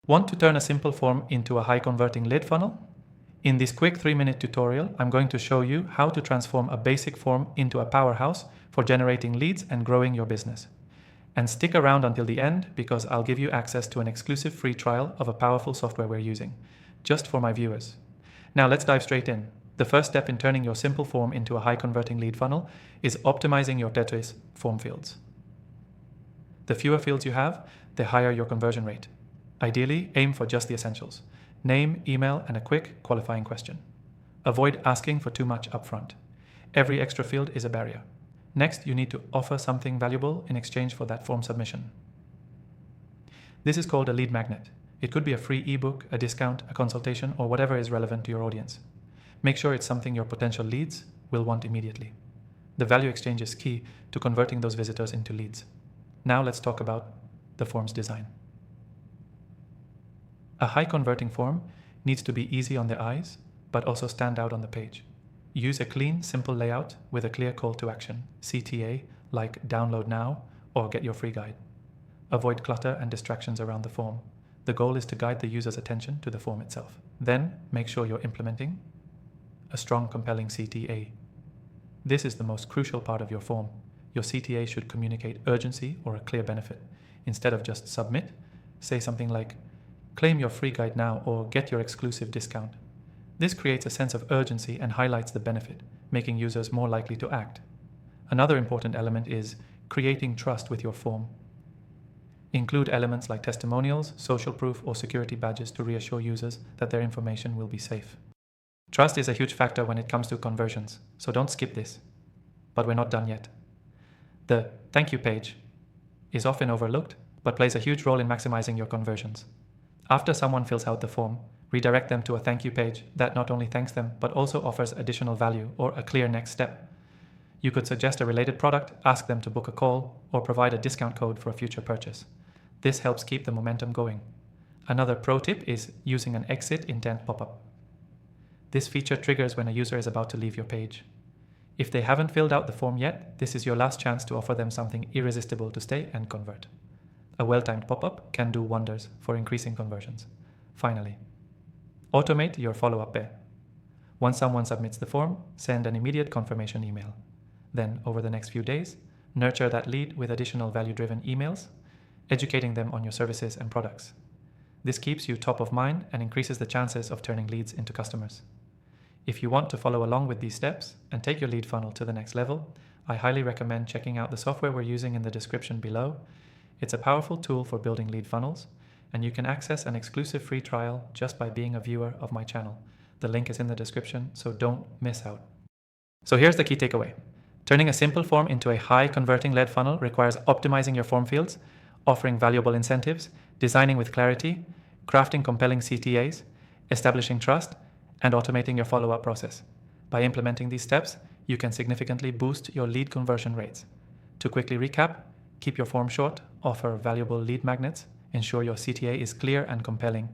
Want to turn a simple form into a high-converting lead funnel? In this quick 3-minute tutorial, I'm going to show you how to transform a basic form into a powerhouse for generating leads and growing your business. And stick around until the end because I'll give you access to an exclusive free trial of a powerful software we're using, just for my viewers. Now let's dive straight in. The first step in turning your simple form into a high-converting lead funnel is optimizing your Tetris form fields. The fewer fields you have, the higher your conversion rate. Ideally, aim for just the essentials: name, email, and a quick qualifying question. Avoid asking for too much upfront. Every extra field is a barrier. Next, you need to offer something valuable in exchange for that form submission. This is called a lead magnet. It could be a free ebook, a discount, a consultation, or whatever is relevant to your audience. Make sure it's something your potential leads will want immediately. The value exchange is key to converting those visitors into leads. Now let's talk about the form's design. A high-converting form needs to be easy on the eyes, but also stand out on the page. Use a clean, simple layout with a clear call to action, CTA, like download now or get your free guide. Avoid clutter and distractions around the form. The goal is to guide the user's attention to the form itself. Then, make sure you're implementing a strong, compelling CTA. This is the most crucial part of your form. Your CTA should communicate urgency or a clear benefit. Instead of just submit, say something like, claim your free guide now or get your exclusive discount. This creates a sense of urgency and highlights the benefit, making users more likely to act. Another important element is creating trust with your form. Include elements like testimonials, social proof, or security badges to reassure users that their information will be safe. Trust is a huge factor when it comes to conversions, so don't skip this. But we're not done yet. The thank you page is often overlooked, but plays a huge role in maximizing your conversions. After someone fills out the form, redirect them to a thank you page that not only thanks them, but also offers additional value or a clear next step. You could suggest a related product, ask them to book a call, or provide a discount code for a future purchase. This helps keep the momentum going. Another pro tip is using an exit intent pop-up. This feature triggers when a user is about to leave your page. If they haven't filled out the form yet, this is your last chance to offer them something irresistible to stay and convert. A well-timed pop-up can do wonders for increasing conversions. Finally, automate your follow-up pair. Once someone submits the form, send an immediate confirmation email. Then, over the next few days, nurture that lead with additional value-driven emails, educating them on your services and products. This keeps you top of mind and increases the chances of turning leads into customers. If you want to follow along with these steps and take your lead funnel to the next level, I highly recommend checking out the software we're using in the description below. It's a powerful tool for building lead funnels, and you can access an exclusive free trial just by being a viewer of my channel. The link is in the description, so don't miss out. So here's the key takeaway. Turning a simple form into a high-converting lead funnel requires optimizing your form fields, offering valuable incentives, designing with clarity, crafting compelling CTAs, establishing trust, and automating your follow-up process. By implementing these steps, you can significantly boost your lead conversion rates. To quickly recap, keep your form short, offer valuable lead magnets, ensure your CTA is clear and compelling,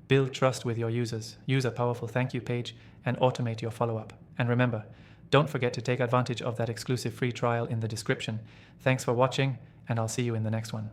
build trust with your users, use a powerful thank you page, and automate your follow-up. And remember, don't forget to take advantage of that exclusive free trial in the description. Thanks for watching, and I'll see you in the next one.